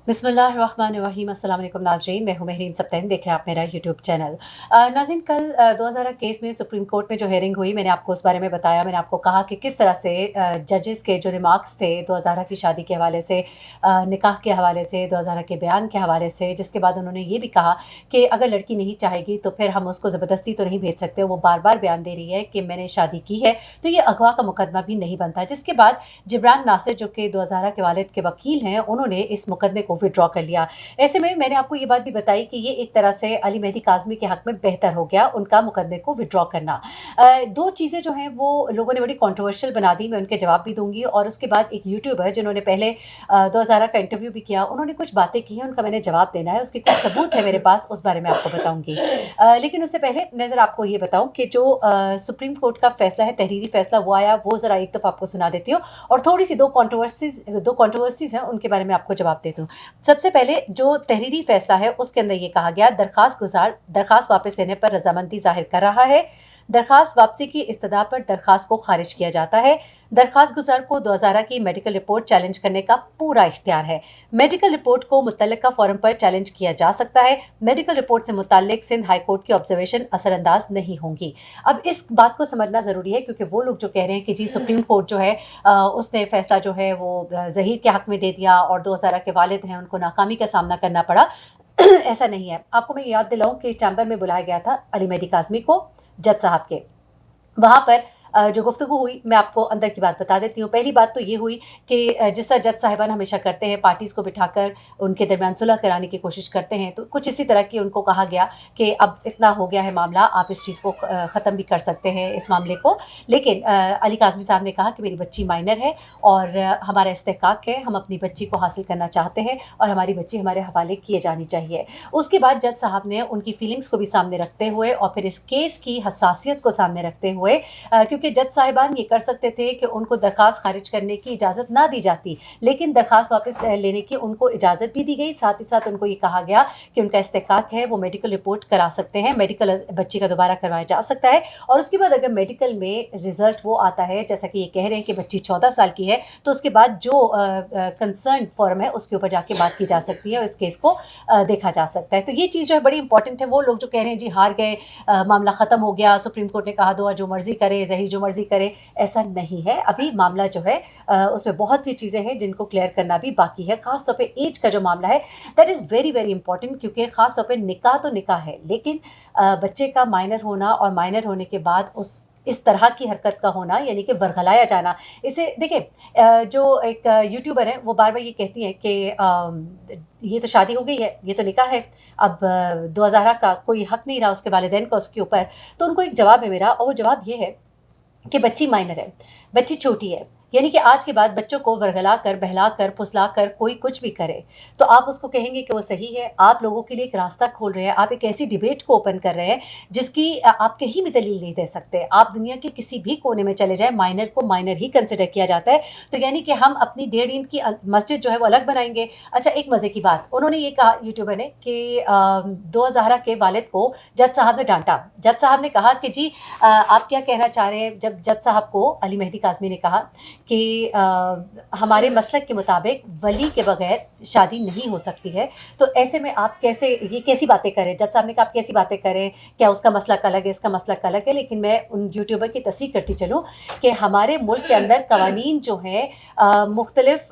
बिस्मिल्लाहिर्रहमानिर्रहीम। अस्सलाम वालेकुम नाज़रीन, मैं हूं महरीन सब्तैन, देख रहे हैं आप मेरा यूट्यूब चैनल। नाज़रीन, कल 2000 केस में सुप्रीम कोर्ट में जो हेयरिंग हुई, मैंने आपको उस बारे में बताया। मैंने आपको कहा कि किस तरह से जजेस के जो रिमार्क्स थे 2000 की शादी के हवाले से, निकाह के हवाले से, 2000 के बयान के हवाले से, जिसके बाद उन्होंने ये भी कहा कि अगर लड़की नहीं चाहेगी तो फिर हम उसको ज़बरदस्ती तो नहीं भेज सकते। वो बार बार बयान दे रही है कि मैंने शादी की है, तो ये अगवा का मुकदमा भी नहीं बनता। जिसके बाद जिब्रान नासिर, जो कि 2000 के वालिद के वकील हैं, उन्होंने इस मुकदमे को विड्रॉ कर लिया। ऐसे में मैंने आपको ये बात भी बताई कि ये एक तरह से अली मेहदी काज़मी के हक में बेहतर हो गया, उनका मुकदमे को विड्रॉ करना। दो चीज़ें जो हैं वो लोगों ने बड़ी कंट्रोवर्शियल बना दी, मैं उनके जवाब भी दूंगी। और उसके बाद एक यूट्यूबर जिन्होंने पहले 2000 का इंटरव्यू भी किया, उन्होंने कुछ बातें की हैं, उनका मैंने जवाब देना है, उसके कुछ सबूत है मेरे पास, उस बारे में आपको बताऊंगी। लेकिन उससे पहले मैं ज़रा आपको ये बताऊं कि जो सुप्रीम कोर्ट का फैसला है, तहरीरी फैसला वो आया, वो ज़रा एक दफ़ा आपको सुना देती हूँ, और थोड़ी सी दो कंट्रोवर्सीज हैं, उनके बारे में आपको जवाब देती हूँ। सबसे पहले जो तहरीरी फैसला है उसके अंदर ये कहा गया, दरखास्त गुजार दरखास्त वापस लेने पर रजामंदी जाहिर कर रहा है। दरखास्त वापसी की इस्तदा पर दरखास्त को खारिज किया जाता है। दरखास्त गुजार को 2000 की मेडिकल रिपोर्ट चैलेंज करने का पूरा इख्तियार है। मेडिकल रिपोर्ट को मुतल्लिका फोरम पर चैलेंज किया जा सकता है। मेडिकल रिपोर्ट से मुताल्लिक सिंध हाई कोर्ट की ऑब्जर्वेशन असरअंदाज नहीं होंगी। अब इस बात को समझना ज़रूरी है, क्योंकि वो लोग जो कह रहे हैं कि जी सुप्रीम कोर्ट जो है उसने फैसला जो है वो ज़हीर के हक में दे दिया और 2000 के वालिद हैं उनको नाकामी का सामना करना पड़ा। ऐसा नहीं है। आपको मैं याद दिलाऊं कि चैम्बर में बुलाया गया था अली मेहदी काज़मी को, जज साहब के। वहाँ पर जो गुफ्तगू हुई, मैं आपको अंदर की बात बता देती हूँ। पहली बात तो ये हुई कि जिस तरह जज साहिबान हमेशा करते हैं, पार्टीज़ को बिठाकर उनके दरमियान सुलह कराने की कोशिश करते हैं, तो कुछ इसी तरह की उनको कहा गया कि अब इतना हो गया है मामला, आप इस चीज़ को ख़त्म भी कर सकते हैं इस मामले को। लेकिन अली काज़मी साहब ने कहा कि मेरी बच्ची माइनर है और हमारा इस्तेहकाक है, हम अपनी बच्ची को हासिल करना चाहते हैं और हमारी बच्ची हमारे हवाले किए जानी चाहिए। उसके बाद जज साहब ने उनकी फीलिंग्स को भी सामने रखते हुए और फिर इस केस की हसासियत को सामने रखते हुए, क्योंकि जज साहिबान ये कर सकते थे कि उनको दरखास्त खारिज करने की इजाज़त ना दी जाती, लेकिन दरखास्त वापस लेने की उनको इजाज़त भी दी गई। साथ ही साथ उनको ये कहा गया कि उनका इस्तेहकाक है, वो मेडिकल रिपोर्ट करा सकते हैं, मेडिकल बच्चे का दोबारा करवाया जा सकता है। और उसके बाद अगर मेडिकल में रिजल्ट वो आता है जैसा कि ये कह रहे हैं कि बच्ची 14 साल की है, तो उसके बाद जो कंसर्न फॉरम है उसके ऊपर जाके बात की जा सकती है और इस केस को देखा जा सकता है। तो ये चीज़ जो है बड़ी इंपॉर्टेंट है। वो लोग जो कह रहे हैं जी हार गए, मामला ख़त्म हो गया, सुप्रीम कोर्ट ने कहा दो जो मर्ज़ी करे, ज़हीर जो मर्ज़ी करे, ऐसा नहीं है। अभी मामला जो है उसमें बहुत सी चीज़ें हैं जिनको क्लियर करना भी बाकी है। ख़ास तौर पे एज का जो मामला है, that is very very important, क्योंकि ख़ास तौर पे निकाह तो निकाह है, लेकिन बच्चे का माइनर होना और माइनर होने के बाद उस इस तरह की हरकत का होना, यानी कि वर्गलाया जाना, इसे देखिए, जो एक यूट्यूबर है वो बार बार ये कहती हैं कि ये तो शादी हो गई है, ये तो निकाह है, अब 2000 का कोई हक नहीं रहा उसके वालिदैन का उसके ऊपर। तो उनको एक जवाब है मेरा, और वो जवाब ये है कि बच्ची माइनर है, बच्ची छोटी है, यानी कि आज के बाद बच्चों को वर्गला कर, बहला कर, फुसला कर कोई कुछ भी करे तो आप उसको कहेंगे कि वो सही है। आप लोगों के लिए एक रास्ता खोल रहे हैं, आप एक ऐसी डिबेट को ओपन कर रहे हैं जिसकी आप कहीं भी दलील नहीं दे सकते। आप दुनिया के किसी भी कोने में चले जाएं, माइनर को माइनर ही कंसिडर किया जाता है। तो यानी कि हम अपनी 1.5 इंच की मस्जिद जो है वो अलग बनाएंगे। अच्छा, एक मज़े की बात उन्होंने ये कहा यूट्यूबर ने कि 2000 के वालिद को जज साहब ने डांटा। जज साहब ने कहा कि जी आप क्या कहना चाह रहे हैं, जब जज साहब को अली मेहदी काज़मी ने कहा कि हमारे मसलक के मुताबिक वली के बगैर शादी नहीं हो सकती है, तो ऐसे में आप कैसे, ये कैसी बातें करें। जज साहब ने कहा आप कैसी बातें करें, क्या उसका मसलक अलग है, इसका मसलक अलग है। लेकिन मैं उन यूट्यूबर की तस्दीक करती चलूँ कि हमारे मुल्क के अंदर कवानीन जो हैं मुख्तलिफ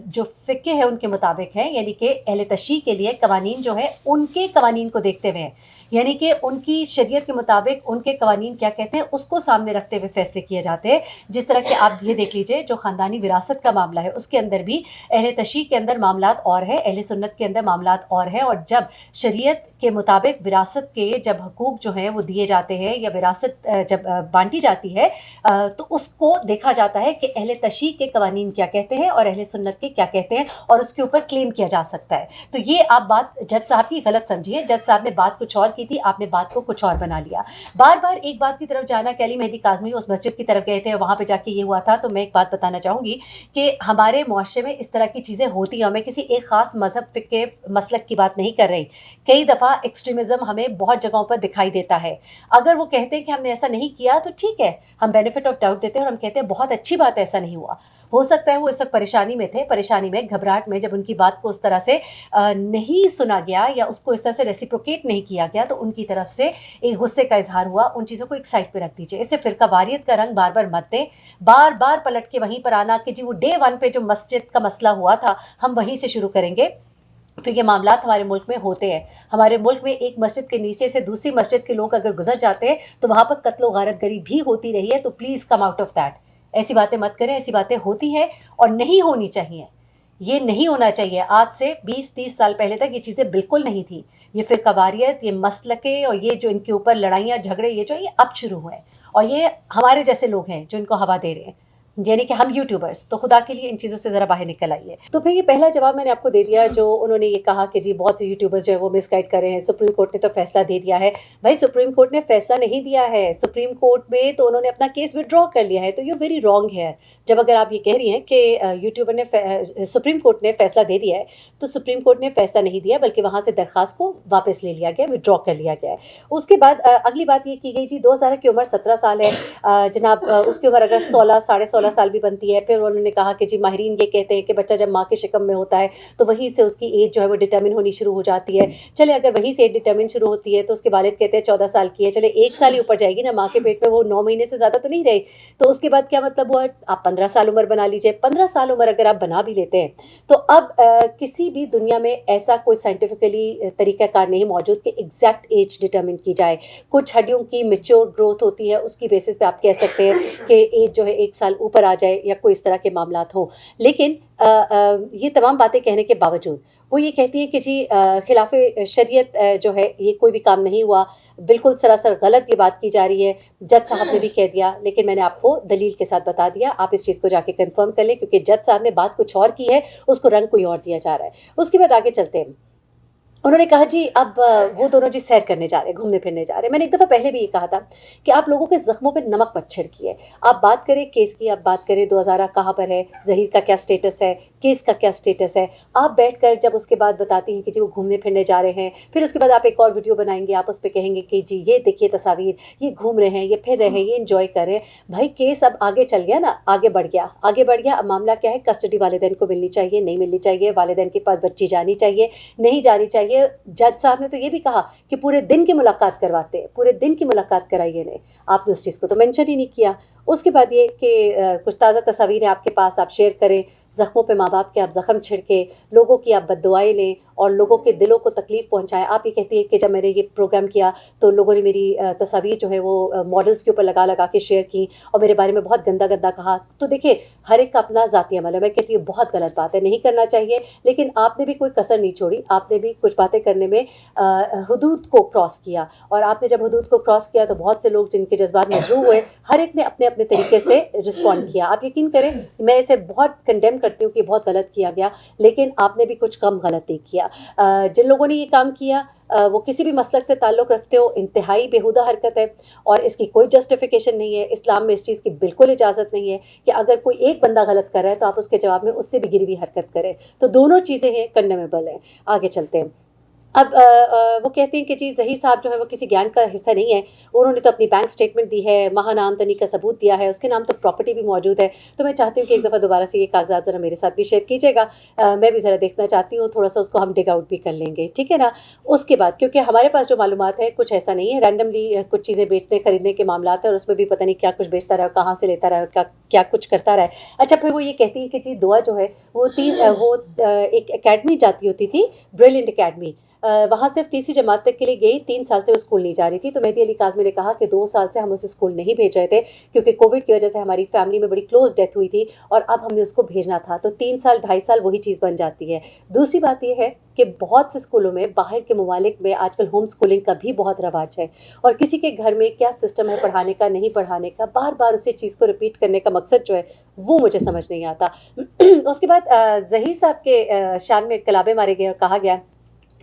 जो फ़िक़्ह है उनके मुताबिक हैं, यानी कि अहले तशरीह के लिए कवानीन जो है उनके कवानीन को देखते हुए हैं, यानी कि उनकी शरीयत के मुताबिक उनके कवानीन क्या कहते हैं उसको सामने रखते हुए फैसले किए जाते हैं। जिस तरह के आप ये देख लीजिए, जो ख़ानदानी विरासत का मामला है उसके अंदर भी अहले तशरीह के अंदर मामलात और है, अहले सुन्नत के अंदर मामलात और है। और जब शरीयत के मुताबिक विरासत के जब हकूक़ जो हैं वो दिए जाते हैं या विरासत जब बांटी जाती है, तो उसको देखा जाता है कि अहले तशरीह के कवानीन क्या कहते हैं और अहले सुन्नत के क्या कहते हैं, और उसके ऊपर क्लेम किया जा सकता है। तो ये आप बात जज साहब की गलत समझिए। जज साहब ने बात कुछ और की थी, आपने बात को कुछ और बना लिया। बार बार एक बात की तरफ जाना कि अली मेहदी काज़मी उस मस्जिद की तरफ गए थे, वहाँ पे जाके ये हुआ था। तो मैं एक बात बताना चाहूँगी कि हमारे मुआशरे में इस तरह की चीज़ें होती हैं। मैं किसी एक ख़ास मज़हब फ़िक़्ह मसलक की बात नहीं कर रही। कई दफ़ा एक्सट्रीमिज़म हमें बहुत जगहों पर दिखाई देता है। अगर वो कहते हैं कि हमने ऐसा नहीं किया तो ठीक है, हम बेनिफिट ऑफ डाउट देते हैं और हम कहते हैं बहुत अच्छी बात है ऐसा नहीं हुआ। हो सकता है वो इस वक्त परेशानी में थे, परेशानी में, घबराहट में, जब उनकी बात को उस तरह से नहीं सुना गया या उसको इस तरह से रेसिप्रोकेट नहीं किया गया, तो उनकी तरफ से एक गुस्से का इजहार हुआ। उन चीज़ों को एक साइड पे रख दीजिए। इससे फ़िरकावारियत का रंग बार बार मत दें, बार बार पलट के वहीं पर आना कि जी वो डे वन पे जो मस्जिद का मसला हुआ था हम वहीं से शुरू करेंगे। तो ये मामला हमारे मुल्क में होते हैं। हमारे मुल्क में एक मस्जिद के नीचे से दूसरी मस्जिद के लोग अगर गुजर जाते हैं तो वहाँ पर कत्लो गारतगरी भी होती रही है। तो please come out of that. ऐसी बातें मत करें, ऐसी बातें होती हैं और नहीं होनी चाहिए। ये नहीं होना चाहिए। आज से 20-30 साल पहले तक ये चीज़ें बिल्कुल नहीं थी। ये फ़िरकावारियत, ये मसलके और ये जो इनके ऊपर लड़ाइयाँ झगड़े ये अब शुरू हुए हैं और ये हमारे जैसे लोग हैं जो इनको हवा दे रहे हैं, यानी कि हम यूट्यूबर्स। तो खुदा के लिए इन चीज़ों से ज़रा बाहर निकल आइए। तो फिर ये पहला जवाब मैंने आपको दे दिया, जो उन्होंने ये कहा कि जी बहुत से यूट्यूबर्स जो है वो मिसगाइड कर रहे हैं, सुप्रीम कोर्ट ने तो फैसला दे दिया है। भाई सुप्रीम कोर्ट ने फैसला नहीं दिया है, सुप्रीम कोर्ट में तो उन्होंने अपना केस विड्रॉ कर लिया है। तो ये वेरी रॉन्ग है। जब अगर आप ये कह रही हैं कि यूट्यूबर ने सुप्रीम कोर्ट ने फैसला दे दिया है, तो सुप्रीम कोर्ट ने फैसला नहीं दिया बल्कि वहाँ से दरख्वास्त को वापस ले लिया गया, विड्रॉ कर लिया गया है। उसके बाद अगली बात ये की गई जी 2000 की उम्र 17 साल है जनाब, उसकी उम्र अगर 16 साढ़े 16 साल भी बनती है। फिर उन्होंने कहा कि जी माहिरीन ये कहते हैं कि बच्चा जब माँ के शिकम में होता है तो वहीं से उसकी एज जो है वो डिटर्मिन होनी शुरू हो जाती है। चले अगर वहीं से एज डिटर्मिन शुरू होती है तो उसके वालिद कहते हैं 14 साल की है, चले 1 साल ही ऊपर जाएगी ना, माँ के पेट में वो 9 महीने से ज़्यादा तो नहीं रही। तो उसके बाद क्या मतलब हुआ, आप 15 साल उम्र बना लीजिए। 15 साल उम्र अगर आप बना भी लेते हैं तो अब किसी भी दुनिया में ऐसा कोई साइंटिफिकली तरीक़ाकार नहीं मौजूद कि एग्जैक्ट एज डिटर्मिन की जाए। कुछ हड्डियों की मेच्योर ग्रोथ होती है, उसकी बेसिस पे आप कह सकते हैं कि एज जो है 1 साल ऊपर आ जाए या कोई इस तरह के मामलात हों। लेकिन ये तमाम बातें कहने के बावजूद वो ये कहती है कि जी खिलाफ शरीयत जो है ये कोई भी काम नहीं हुआ, बिल्कुल सरासर गलत ये बात की जा रही है। जज साहब ने भी कह दिया, लेकिन मैंने आपको दलील के साथ बता दिया, आप इस चीज़ को जाके कंफर्म कर लें क्योंकि जज साहब ने बात कुछ और की है, उसको रंग कोई और दिया जा रहा है। उसके बाद आगे चलते हैं। उन्होंने कहा जी अब वो दोनों जी सैर करने जा रहे हैं, घूमने फिरने जा रहे हैं। मैंने एक दफ़ा पहले भी ये कहा था कि आप लोगों के ज़ख्मों पे नमक मत छिड़किए। आप बात करें केस की, आप बात करें 2000 कहाँ पर है, ज़हीर का क्या स्टेटस है, केस का क्या स्टेटस है। आप बैठकर जब उसके बाद बताती हैं कि जी वो घूमने फिरने जा रहे हैं, फिर उसके बाद आप एक और वीडियो बनाएंगे, आप उस पर कहेंगे कि जी ये देखिए तस्वीर, ये घूम रहे हैं, ये फिर रहे हैं, ये इन्जॉय कर रहे हैं। भाई केस अब आगे चल गया ना, आगे बढ़ गया, आगे बढ़ गया। अब मामला क्या है, कस्टडी वालिदैन को मिलनी चाहिए, नहीं मिलनी चाहिए, वालिदैन के पास बच्ची जानी चाहिए, नहीं जानी चाहिए। जज साहब ने तो ये भी कहा कि पूरे दिन की मुलाकात करवाते हैं, पूरे दिन की मुलाकात कराइए नहीं। आपने उस चीज़ को तो मेंशन ही नहीं किया। उसके बाद ये कि कुछ ताज़ा तस्वीरें आपके पास, आप शेयर करें, ज़ख्मों पे माँ बाप के आप ज़ख्म छिड़के, लोगों की आप बद्दुआएं लें और लोगों के दिलों को तकलीफ़ पहुंचाएं। आप ये कहती है कि जब मैंने ये प्रोग्राम किया तो लोगों ने मेरी तस्वीर जो है वो मॉडल्स के ऊपर लगा लगा के शेयर की और मेरे बारे में बहुत गंदा गंदा कहा। तो देखिए हर एक का अपना ज़ाती अमल है, मैं कहती हूँ बहुत गलत बात है, नहीं करना चाहिए। लेकिन आपने भी कोई कसर नहीं छोड़ी, आपने भी कुछ बातें करने में हदूद को क्रॉस किया और आपने जब हदूद को क्रॉस किया तो बहुत से लोग जिनके जज्बात मजरूह हुए, हर एक ने अपने अपने तरीके से रिस्पॉन्ड किया। आप यकीन करें मैं इसे बहुत कंडेम करती हूँ कि बहुत गलत किया गया, लेकिन आपने भी कुछ कम गलत नहीं किया। जिन लोगों ने ये काम किया वो किसी भी मसलक से ताल्लुक़ रखते हो, इंतहाई बेहुदा हरकत है और इसकी कोई जस्टिफिकेशन नहीं है। इस्लाम में इस चीज़ की बिल्कुल इजाज़त नहीं है कि अगर कोई एक बंदा गलत कर रहा है तो आप उसके जवाब में उससे भी गिरी हुई हरकत करें। तो दोनों चीज़ें हैं, कंडेमेबल हैं। आगे चलते हैं। अब वो कहते हैं कि जी ज़हीर साहब जो है वो किसी गैंग का हिस्सा नहीं है, उन्होंने तो अपनी बैंक स्टेटमेंट दी है, महाना आमदनी का सबूत दिया है, उसके नाम तो प्रॉपर्टी भी मौजूद है। तो मैं चाहती हूँ कि एक दफ़ा दोबारा से ये कागजात ज़रा मेरे साथ भी शेयर कीजिएगा, मैं भी ज़रा देखना चाहती हूँ, थोड़ा सा उसको हम डिग आउट भी कर लेंगे, ठीक है ना। उसके बाद क्योंकि हमारे पास जो मालूमात है कुछ ऐसा नहीं है, रैंडमली कुछ चीज़ें बेचने खरीदने के मामला है और उसमें भी पता नहीं क्या कुछ बेचता रहा, कहाँ से लेता रहा, क्या क्या कुछ करता रहा। अच्छा फिर वो ये कहती है कि जी दुआ जो है वो एक अकेडमी जाती होती थी, ब्रिलियंट अकेडमी, वहाँ सिर्फ तीसरी जमात तक के लिए गई, 3 साल से वो स्कूल नहीं जा रही थी। तो मेहदी अली काज़मी ने कहा कि 2 साल से हम उसे स्कूल नहीं भेज रहे थे क्योंकि कोविड की वजह से हमारी फैमिली में बड़ी क्लोज डेथ हुई थी और अब हमने उसको भेजना था। तो 3 साल 2.5 साल वही चीज़ बन जाती है। दूसरी बात यह है कि बहुत से स्कूलों में, बाहर के ममालिक में आजकल होम स्कूलिंग का भी बहुत रवाज है और किसी के घर में क्या सिस्टम है पढ़ाने का, नहीं पढ़ाने का, बार बार उसी चीज़ को रिपीट करने का मकसद जो है वो मुझे समझ नहीं आता। उसके बाद ज़हीर साहब के शान में कलाबे मारे गए और कहा गया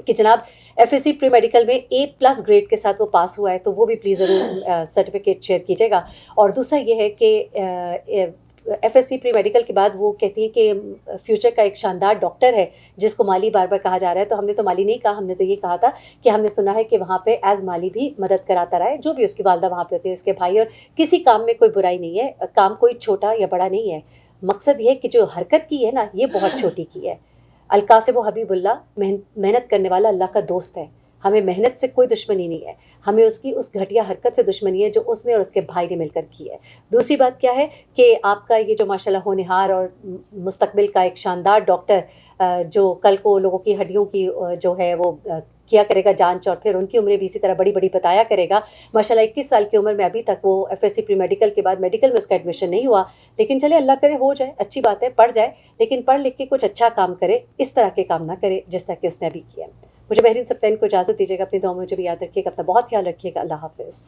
कि जनाब एफएससी प्री मेडिकल में A+ ग्रेड के साथ वो पास हुआ है, तो वो भी प्लीज़ ज़रूर सर्टिफिकेट शेयर कीजिएगा। और दूसरा ये है कि एफएससी प्री मेडिकल के बाद वो कहती है कि फ्यूचर का एक शानदार डॉक्टर है जिसको माली बार बार कहा जा रहा है। तो हमने तो माली नहीं कहा, हमने तो ये कहा था कि हमने सुना है कि वहाँ पे एज माली भी मदद कराता रहा है, जो भी उसकी वालदा वहाँ पे होती है, उसके भाई, और किसी काम में कोई बुराई नहीं है, काम कोई छोटा या बड़ा नहीं है। مقصد یہ ہے کہ جو حرکت کی ہے نا یہ بہت چھوٹی کی ہے. القاسم و حبیب اللہ محنت کرنے والا اللہ کا دوست ہے. ہمیں محنت سے کوئی دشمنی نہیں ہے، ہمیں اس کی اس گھٹیا حرکت سے دشمنی ہے جو اس نے اور اس کے بھائی نے مل کر کی ہے. دوسری بات کیا ہے کہ آپ کا یہ جو ماشاءاللہ ہونہار اور مستقبل کا ایک شاندار ڈاکٹر جو کل کو لوگوں کی ہڈیوں کی جو ہے وہ کیا کرے گا جانچ، اور پھر ان کی عمریں بھی اسی طرح بڑی بڑی بتایا کرے گا. ماشاءاللہ 21 سال کی عمر میں ابھی تک وہ F S C pre medical کے بعد میڈیکل میں اس کا ایڈمیشن نہیں ہوا. لیکن چلے اللہ کرے ہو جائے، اچھی بات ہے، پڑھ جائے، لیکن پڑھ لکھ کے کچھ اچھا کام کرے، اس طرح کے کام نہ کرے جس طرح کہ اس نے ابھی کیا. مجھے بحرین سبطین کو اجازت دیجیے گا، اپنی دعاؤں میں مجھے بھی یاد رکھیے گا، اپنا بہت خیال رکھیے گا. اللہ حافظ.